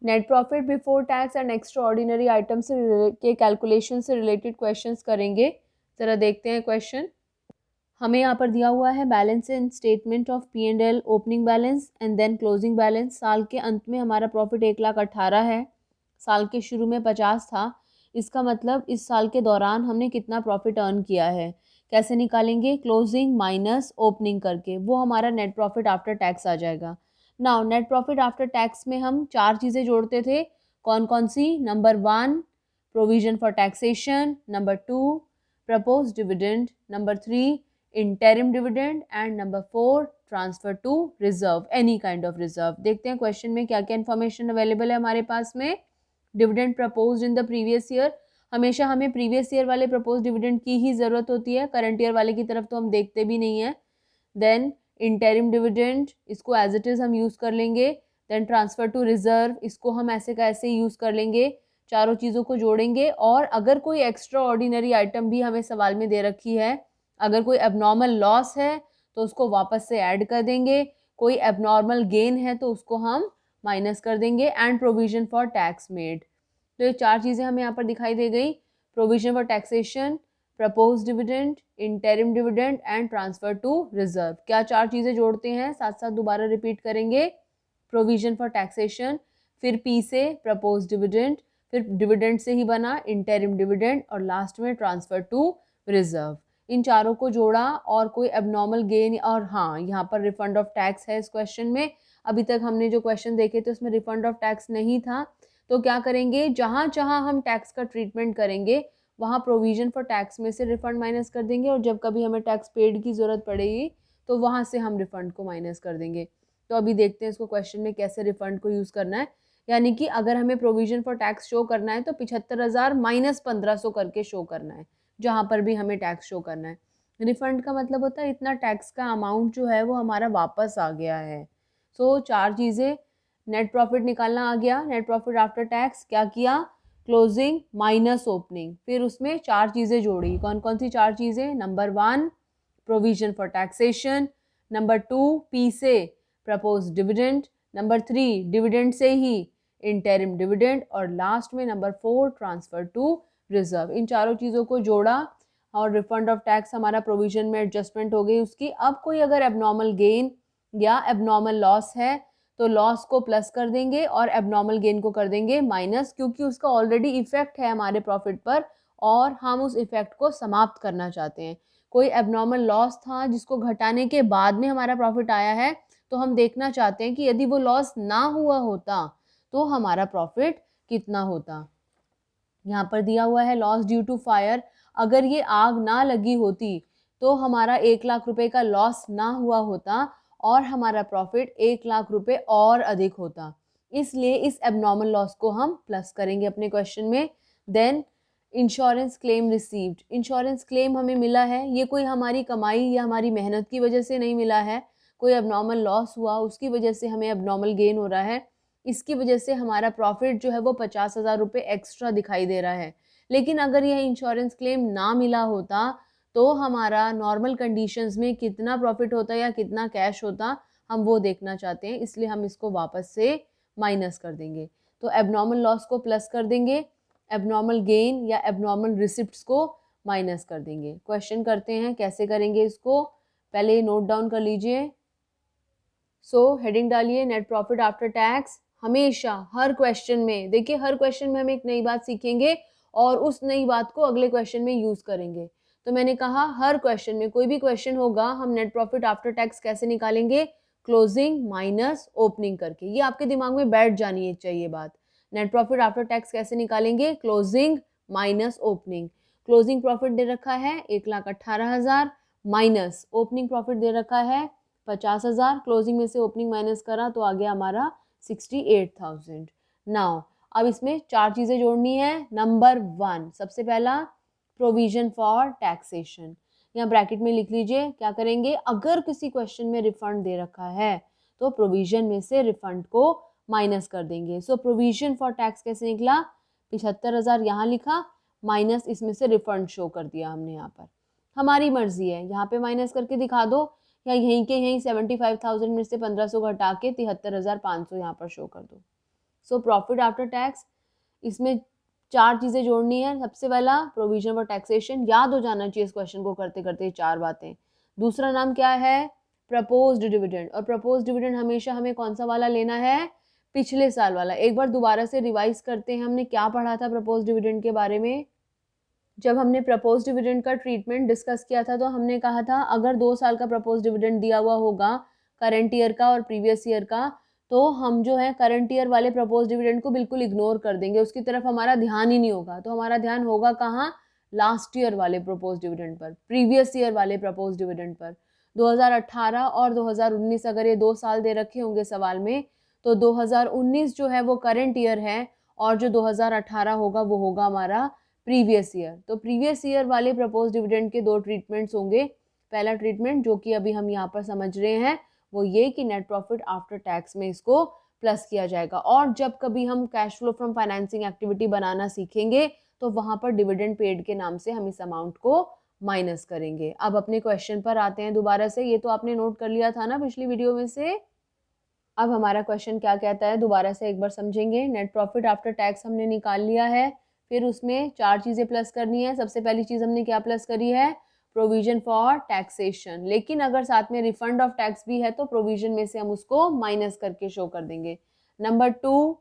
Net profit before tax and extra ordinary item के calculation से related questions करेंगे। ज़रा देखते हैं क्वेश्चन। हमें यहाँ पर दिया हुआ है balance in statement of P&L, opening balance and then closing balance. साल के अंत में हमारा प्रॉफिट 1,18,000 है, साल के शुरू में 50 था। इसका मतलब इस साल के दौरान हमने कितना प्रॉफिट अर्न किया है। कैसे निकालेंगे? क्लोजिंग माइनस ओपनिंग करके, वो हमारा नेट प्रॉफिट आफ्टर टैक्स आ जाएगा। Now net profit after tax में हम 4 चीज़ें जोड़ते थे, कौन कौन सी? Number 1 provision for taxation, number 2 proposed dividend, number 3 interim dividend and number 4 transfer to reserve, any kind of reserve। देखते हैं क्वेश्चन में क्या क्या इन्फॉर्मेशन अवेलेबल है हमारे पास में। Dividend proposed in the previous year, हमेशा हमें प्रीवियस ईयर वाले प्रपोज डिविडेंड की ही ज़रूरत होती है, करंट ईयर वाले की तरफ तो हम देखते भी नहीं है। देन इंटरिम डिविडेंड, इसको एज इट इज़ हम यूज़ कर लेंगे। देन ट्रांसफ़र टू रिजर्व, इसको हम ऐसे का ऐसे यूज़ कर लेंगे। चारों चीज़ों को जोड़ेंगे और अगर कोई एक्स्ट्रा ऑर्डिनरी आइटम भी हमें सवाल में दे रखी है, अगर कोई एबनॉर्मल लॉस है तो उसको वापस से ऐड कर देंगे, कोई एबनॉर्मल गेन है तो उसको हम माइनस कर देंगे। And provision for tax made, तो ये 4 चीज़ें हमें यहाँ पर दिखाई दे गई। Provision for taxation, propose dividend, interim dividend and transfer to reserve. क्या 4 चीज़ें जोड़ते हैं? साथ साथ दोबारा रिपीट करेंगे। प्रोविजन फॉर टैक्सेशन, फिर पी से प्रपोज डिविडेंड, फिर डिविडेंड से ही बना इंटरिम डिविडेंड और लास्ट में ट्रांसफर टू रिजर्व। इन चारों को जोड़ा और कोई एबनॉर्मल गेन, और हाँ यहाँ पर रिफंड ऑफ टैक्स है इस क्वेश्चन में। अभी तक हमने जो क्वेश्चन देखे थे उसमें रिफंड ऑफ टैक्स नहीं था, तो क्या करेंगे, जहाँ जहाँ हम टैक्स का ट्रीटमेंट करेंगे वहाँ प्रोविजन फॉर टैक्स में से रिफंड माइनस कर देंगे और जब कभी हमें टैक्स पेड की ज़रूरत पड़ेगी तो वहाँ से हम रिफंड को माइनस कर देंगे। तो अभी देखते हैं इसको क्वेश्चन में कैसे रिफंड को यूज़ करना है। यानी कि अगर हमें प्रोविजन फॉर टैक्स शो करना है तो 75,000 माइनस 1,500 करके शो करना है, जहाँ पर भी हमें टैक्स शो करना है। रिफंड का मतलब होता है इतना टैक्स का अमाउंट जो है वो हमारा वापस आ गया है। सो 4 चीज़ें, नेट प्रॉफिट निकालना आ गया, नेट प्रॉफिट आफ्टर टैक्स क्या किया, क्लोजिंग माइनस ओपनिंग, फिर उसमें 4 चीज़ें जोड़ी। कौन कौन सी 4 चीज़ें? Number 1 provision for taxation, number 2 P से प्रपोज डिविडेंड, नंबर 3 डिविडेंड से ही इंटरिम डिविडेंड और लास्ट में नंबर 4 ट्रांसफर टू रिजर्व। इन चारों चीज़ों को जोड़ा और रिफंड ऑफ टैक्स हमारा प्रोविजन में एडजस्टमेंट हो गई उसकी। अब कोई अगर एबनॉर्मल गेन या एबनॉर्मल लॉस है तो लॉस को प्लस कर देंगे और एबनॉर्मल गेन को कर देंगे माइनस, क्योंकि उसका ऑलरेडी इफेक्ट है हमारे प्रॉफिट पर और हम उस इफेक्ट को समाप्त करना चाहते हैं। कोई एबनॉर्मल लॉस था जिसको घटाने के बाद में हमारा प्रॉफिट आया है, तो हम देखना चाहते हैं कि यदि वो लॉस ना हुआ होता तो हमारा प्रॉफिट कितना होता। यहाँ पर दिया हुआ है लॉस ड्यू टू फायर, अगर ये आग ना लगी होती तो हमारा 1,00,000 रुपए का लॉस ना हुआ होता और हमारा प्रॉफिट 1,00,000 रुपए और अधिक होता। इसलिए इस एबनॉर्मल लॉस को हम प्लस करेंगे अपने क्वेश्चन में। Then insurance claim received, insurance claim हमें मिला है, ये कोई हमारी कमाई या हमारी मेहनत की वजह से नहीं मिला है, कोई एबनॉर्मल लॉस हुआ उसकी वजह से हमें एबनॉर्मल गेन हो रहा है, इसकी वजह से हमारा प्रॉफिट जो है वो 50,000 रुपये एक्स्ट्रा दिखाई दे रहा है। लेकिन अगर यह इंश्योरेंस क्लेम ना मिला होता तो हमारा नॉर्मल कंडीशंस में कितना प्रॉफिट होता या कितना कैश होता, हम वो देखना चाहते हैं, इसलिए हम इसको वापस से माइनस कर देंगे। तो एबनॉर्मल लॉस को प्लस कर देंगे, एबनॉर्मल गेन या एबनॉर्मल रिसिप्ट्स को माइनस कर देंगे। क्वेश्चन करते हैं कैसे करेंगे इसको, पहले नोट डाउन कर लीजिए। हेडिंग डालिए नेट प्रॉफिट आफ्टर टैक्स। हमेशा हर क्वेश्चन में देखिए, हर क्वेश्चन में हम एक नई बात सीखेंगे और उस नई बात को अगले क्वेश्चन में यूज करेंगे। तो मैंने कहा हर क्वेश्चन में, कोई भी क्वेश्चन होगा, हम नेट प्रॉफिट आफ्टर टैक्स कैसे निकालेंगे, क्लोजिंग माइनस ओपनिंग करके। ये आपके दिमाग में बैठ जानी चाहिए बात। नेट प्रॉफिट आफ्टर टैक्स कैसे निकालेंगे, closing minus opening. Closing profit दे रखा है 1,18,000 माइनस ओपनिंग प्रॉफिट दे रखा है 50,000, क्लोजिंग में से ओपनिंग माइनस करा तो आ गया हमारा 68,000। नाउ अब इसमें 4 चीज़ें जोड़नी है। नंबर 1 सबसे पहला प्रोविजन फॉर टैक्सेशन, यहाँ ब्रैकेट में लिख लीजिए। क्या करेंगे, अगर किसी क्वेश्चन में रिफंड दे रखा है तो प्रोविजन में से रिफंड को माइनस कर देंगे। सो प्रोविजन फॉर टैक्स कैसे निकला, 75,000 यहाँ लिखा माइनस इसमें से रिफंड शो कर दिया हमने। यहाँ पर हमारी मर्जी है, यहाँ पे माइनस करके दिखा दो या यहीं के यहीं 75,000 में से 1,500 घटा के 73,500 यहाँ पर शो कर दो। सो प्रॉफिट आफ्टर टैक्स, इसमें 4 चीज़ें जोड़नी है। सबसे पहला प्रोविजन फॉर टैक्सेशन, याद हो जाना चाहिए इस क्वेश्चन को करते करते 4 बातें। दूसरा नाम क्या है, प्रपोज्ड डिविडेंड, और प्रपोज्ड डिविडेंड हमेशा हमें कौन सा वाला लेना है, पिछले साल वाला। एक बार दोबारा से रिवाइज करते हैं, हमने क्या पढ़ा था प्रपोज्ड डिविडेंड के बारे में। जब हमने प्रपोज डिविडेंड का ट्रीटमेंट डिस्कस किया था तो हमने कहा था अगर 2 साल का प्रपोज डिविडेंड दिया हुआ होगा, करंट ईयर का और प्रीवियस ईयर का, तो हम जो है करंट ईयर वाले प्रपोज डिविडेंड को बिल्कुल इग्नोर कर देंगे, उसकी तरफ हमारा ध्यान ही नहीं होगा। तो हमारा ध्यान होगा कहाँ, लास्ट ईयर वाले propose dividend per, previous year वाले प्रपोज डिविडेंड पर। 2018 और 2019 अगर ये 2 साल दे रखे होंगे सवाल में, तो 2019 जो है वो करंट ईयर है और जो 2018 होगा वो होगा हमारा प्रीवियस ईयर। तो प्रीवियस ईयर वाले प्रपोज डिविडेंड के 2 ट्रीटमेंट्स होंगे। पहला ट्रीटमेंट जो कि अभी हम यहाँ पर समझ रहे हैं वो ये कि नेट प्रॉफिट आफ्टर टैक्स में इसको प्लस किया जाएगा, और जब कभी हम cash flow from financing activity बनाना सीखेंगे तो वहाँ पर डिविडेंड पेड के नाम से हम इस अमाउंट को माइनस करेंगे। अब अपने क्वेश्चन पर आते हैं दोबारा से, ये तो आपने नोट कर लिया था ना पिछली वीडियो में से। अब हमारा क्वेश्चन क्या कहता है दोबारा से एक बार समझेंगे। नेट प्रॉफिट आफ्टर टैक्स हमने निकाल लिया है, फिर उसमें 4 चीज़ें प्लस करनी है। सबसे पहली चीज़ हमने क्या प्लस करी है, प्रोविजन फॉर टैक्सेशन, लेकिन अगर साथ में रिफंड ऑफ टैक्स भी है तो प्रोविजन में से हम उसको माइनस करके शो कर देंगे। नंबर 2,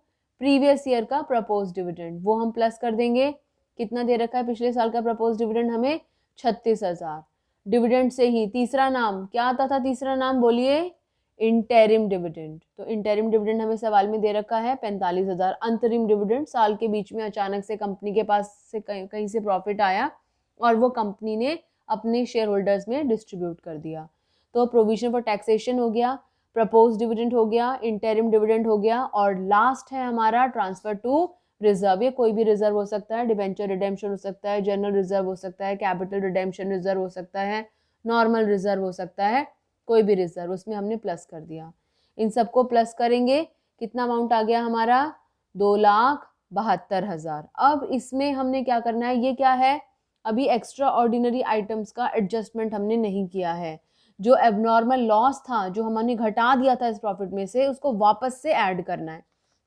प्रीवियस ईयर का प्रपोज डिविडेंड, वो हम प्लस कर देंगे। कितना दे रखा है पिछले साल का प्रपोज डिविडेंड हमें, 36,000। डिविडेंड से ही तीसरा नाम क्या आता था, तीसरा नाम बोलिए, इंटरिम डिविडेंड। तो इंटरिम डिविडेंड हमें सवाल में दे रखा है 45,000। अंतरिम डिविडेंड, साल के बीच में अचानक से कंपनी के पास से कहीं से प्रॉफिट आया और वो कंपनी ने अपने शेयर होल्डर्स में डिस्ट्रीब्यूट कर दिया। तो प्रोविजन फॉर टैक्सेशन हो गया, प्रपोज डिविडेंड हो गया, इंटरिम डिविडेंड हो गया, और लास्ट है हमारा ट्रांसफर टू रिजर्व। ये कोई भी रिजर्व हो सकता है, डिबेंचर रिडेम्पशन हो सकता है, जनरल रिजर्व हो सकता है, कैपिटल रिडेम्पशन रिजर्व हो सकता है, नॉर्मल रिजर्व हो सकता है, कोई भी रिजर्व, उसमें हमने प्लस कर दिया। इन सबको प्लस करेंगे, कितना अमाउंट आ गया हमारा, 2,72,000। अब इसमें हमने क्या करना है, ये क्या है, अभी एक्स्ट्रा ऑर्डिनरी आइटम्स का एडजस्टमेंट हमने नहीं किया है। जो एबनॉर्मल लॉस था, जो हमने घटा दिया था इस प्रॉफिट में से, उसको वापस से ऐड करना है।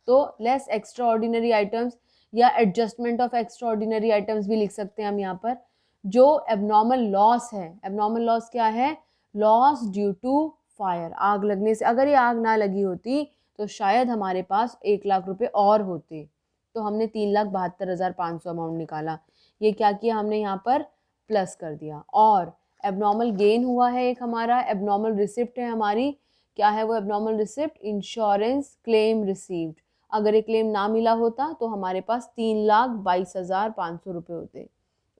तो लेस एक्स्ट्रा ऑर्डिनरी आइटम्स या adjustment of extra ordinary items भी लिख सकते हैं हम यहाँ पर। जो एबनॉर्मल लॉस है, एबनॉर्मल लॉस क्या है, लॉस ड्यू टू फायर, आग लगने से। अगर ये आग ना लगी होती तो शायद हमारे पास 1 लाख रुपए और होते। तो हमने 3,72,500 अमाउंट निकाला। ये क्या किया हमने यहाँ पर, प्लस कर दिया। और एबनॉर्मल गेन हुआ है एक हमारा, एबनॉर्मल रिसिप्ट है हमारी। क्या है वो abnormal receipt, insurance claim received. अगर ये क्लेम ना मिला होता तो हमारे पास 3,22,500 रुपये होते।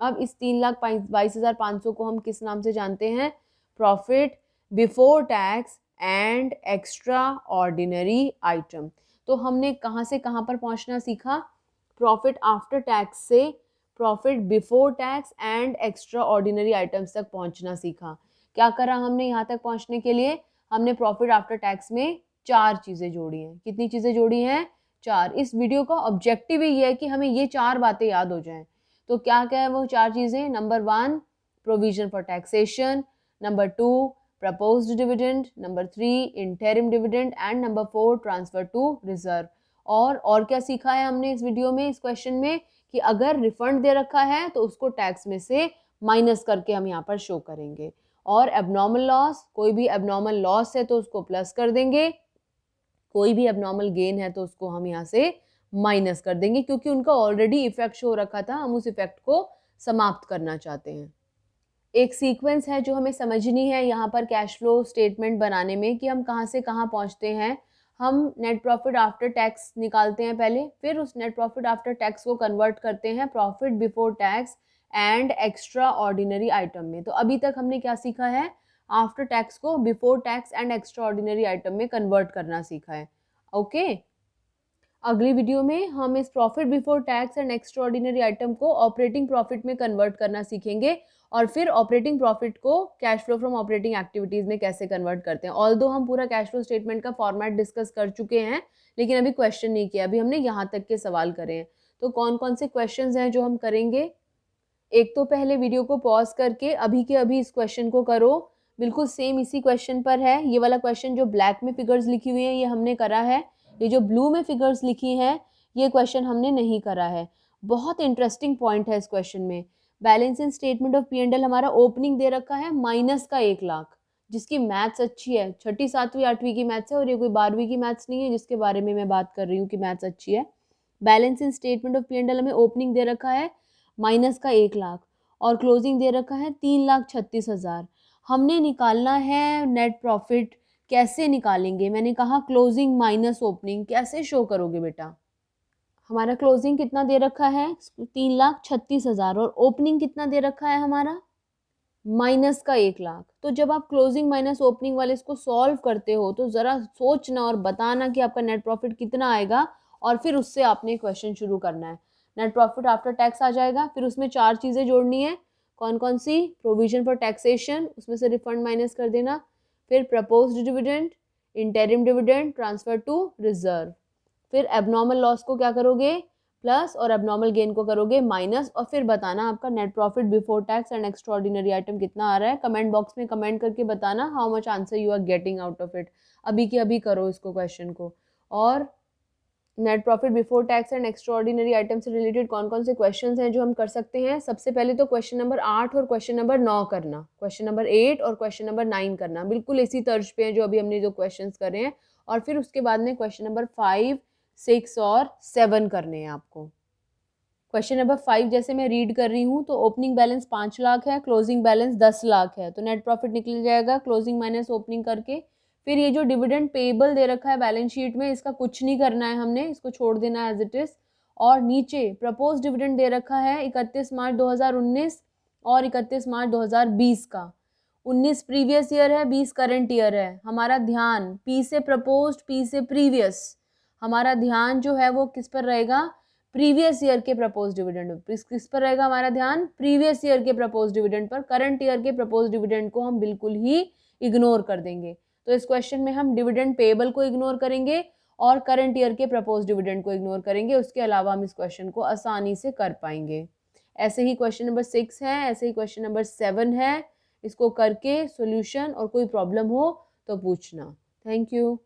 अब इस 3,22,500 को हम किस नाम से जानते हैं, profit before tax and extra ordinary item. तो हमने कहाँ से कहाँ पर पहुँचना सीखा, प्रॉफिट आफ्टर टैक्स से profit before tax and extra ordinary items तक पहुँचना सीखा। क्या करा हमने यहाँ तक पहुँचने के लिए, हमने प्रॉफिट आफ्टर टैक्स में 4 चीज़ें जोड़ी हैं। कितनी चीज़ें जोड़ी हैं, 4। इस वीडियो का ऑब्जेक्टिव ही है कि हमें ये 4 बातें याद हो जाएं। तो क्या क्या है वो 4 चीज़ें, number 1 provision for taxation, number 2 proposed dividend, number 3 interim dividend, and number 4 transfer to reserve. और क्या सीखा है हमने इस वीडियो में, इस क्वेश्चन में, कि अगर रिफंड दे रखा है तो उसको टैक्स में से माइनस करके हम यहाँ पर शो करेंगे। और एबनॉर्मल लॉस, कोई भी एबनॉर्मल लॉस है तो उसको प्लस कर देंगे, कोई भी एबनॉर्मल गेन है तो उसको हम यहाँ से माइनस कर देंगे, क्योंकि उनका ऑलरेडी इफेक्ट शो रखा था, हम उस इफेक्ट को समाप्त करना चाहते हैं। एक सीक्वेंस है जो हमें समझनी है यहाँ पर कैश फ्लो स्टेटमेंट बनाने में, कि हम कहाँ से कहाँ पहुँचते हैं। हम नेट प्रॉफिट आफ्टर टैक्स निकालते हैं पहले, फिर उस नेट प्रॉफिट आफ्टर टैक्स को कन्वर्ट करते हैं profit before tax and extra ordinary item में। तो अभी तक हमने क्या सीखा है, आफ्टर टैक्स को before tax and extra ordinary item में कन्वर्ट करना सीखा है। ओके, अगली वीडियो में हम इस profit before tax and extra ordinary item को ऑपरेटिंग प्रॉफिट में कन्वर्ट करना सीखेंगे, और फिर ऑपरेटिंग प्रॉफिट को cash flow from operating activities में कैसे कन्वर्ट करते हैं। ऑल्दो हम पूरा कैश फ्लो स्टेटमेंट का फॉर्मेट डिस्कस कर चुके हैं, लेकिन अभी क्वेश्चन नहीं किया, अभी हमने यहाँ तक के सवाल करे हैं। तो कौन कौन से क्वेश्चंस हैं जो हम करेंगे, एक तो पहले वीडियो को पॉज करके अभी के अभी इस क्वेश्चन को करो, बिल्कुल सेम इसी क्वेश्चन पर है। ये वाला क्वेश्चन जो ब्लैक में फिगर्स लिखी हुई है ये हमने करा है, ये जो ब्लू में फिगर्स लिखी हैं ये क्वेश्चन हमने नहीं करा है। बहुत इंटरेस्टिंग पॉइंट है इस क्वेश्चन में। Balance in statement of P&L हमारा ओपनिंग दे रखा है माइनस का 1 लाख, जिसकी मैथ्स अच्छी है, छठी 7वीं 8वीं की मैथ्स है और ये कोई 12वीं की मैथ्स नहीं है जिसके बारे में मैं बात कर रही हूँ कि मैथ्स अच्छी है। Balance in statement of P&L हमें ओपनिंग दे रखा है माइनस का 1 लाख और क्लोजिंग दे रखा है 3,36,000। हमने निकालना है नेट प्रॉफिट। कैसे निकालेंगे? मैंने कहा क्लोजिंग माइनस ओपनिंग। कैसे शो करोगे बेटा? हमारा क्लोजिंग कितना दे रखा है 3,36,000 और ओपनिंग कितना दे रखा है हमारा माइनस का 1 लाख। तो जब आप क्लोजिंग माइनस ओपनिंग वाले इसको सॉल्व करते हो तो ज़रा सोचना और बताना कि आपका नेट प्रॉफिट कितना आएगा और फिर उससे आपने क्वेश्चन शुरू करना है। नेट प्रॉफिट आफ्टर टैक्स आ जाएगा, फिर उसमें 4 चीज़ें जोड़नी है। कौन कौन सी? प्रोविजन फॉर टैक्सेशन, उसमें से रिफंड माइनस कर देना, फिर proposed dividend, interim dividend, transfer to reserve, फिर एबनॉर्मल लॉस को क्या करोगे प्लस और एबनॉर्मल गेन को करोगे माइनस, और फिर बताना आपका net profit before tax and extraordinary item कितना आ रहा है। कमेंट बॉक्स में कमेंट करके बताना how much answer you are getting out of it. अभी के अभी करो इसको क्वेश्चन को। और net profit before tax and extraordinary item से रिलेटेड कौन कौन से क्वेश्चंस हैं जो हम कर सकते हैं? सबसे पहले तो क्वेश्चन नंबर 8 और क्वेश्चन नंबर 9 करना, क्वेश्चन नंबर 8 और क्वेश्चन नंबर 9 करना, बिल्कुल इसी तर्ज पे है जो अभी हमने जो क्वेश्चंस करे हैं। और फिर उसके बाद में क्वेश्चन नंबर 5, 6 और 7 करने हैं आपको। क्वेश्चन नंबर 5 जैसे मैं रीड कर रही हूँ तो ओपनिंग बैलेंस 5 लाख है, क्लोजिंग बैलेंस 10 लाख है, तो नेट प्रॉफिट निकल जाएगा क्लोजिंग माइनस ओपनिंग करके। फिर ये जो डिविडेंड पेबल दे रखा है बैलेंस शीट में, इसका कुछ नहीं करना है हमने, इसको छोड़ देना है एज इट इज। और नीचे प्रपोज डिविडेंड दे रखा है 31 मार्च 2019 और 31 मार्च 2020 का। 19 प्रीवियस ईयर है, 20 करंट ईयर है। हमारा ध्यान पी से प्रपोज्ड, पी से प्रीवियस, हमारा ध्यान जो है वो किस पर रहेगा? प्रीवियस ईयर के प्रपोज डिविडेंड। किस पर रहेगा हमारा ध्यान? प्रीवियस ईयर के propose dividend per. Current year के प्रपोज डिविडेंड को हम बिल्कुल ही इग्नोर कर देंगे। तो इस क्वेश्चन में हम डिविडेंड पेएबल को इग्नोर करेंगे और करंट ईयर के प्रपोज डिविडेंड को इग्नोर करेंगे। उसके अलावा हम इस क्वेश्चन को आसानी से कर पाएंगे। ऐसे ही क्वेश्चन नंबर 6 है, ऐसे ही क्वेश्चन नंबर 7 है। इसको करके सॉल्यूशन और कोई प्रॉब्लम हो तो पूछना। Thank you.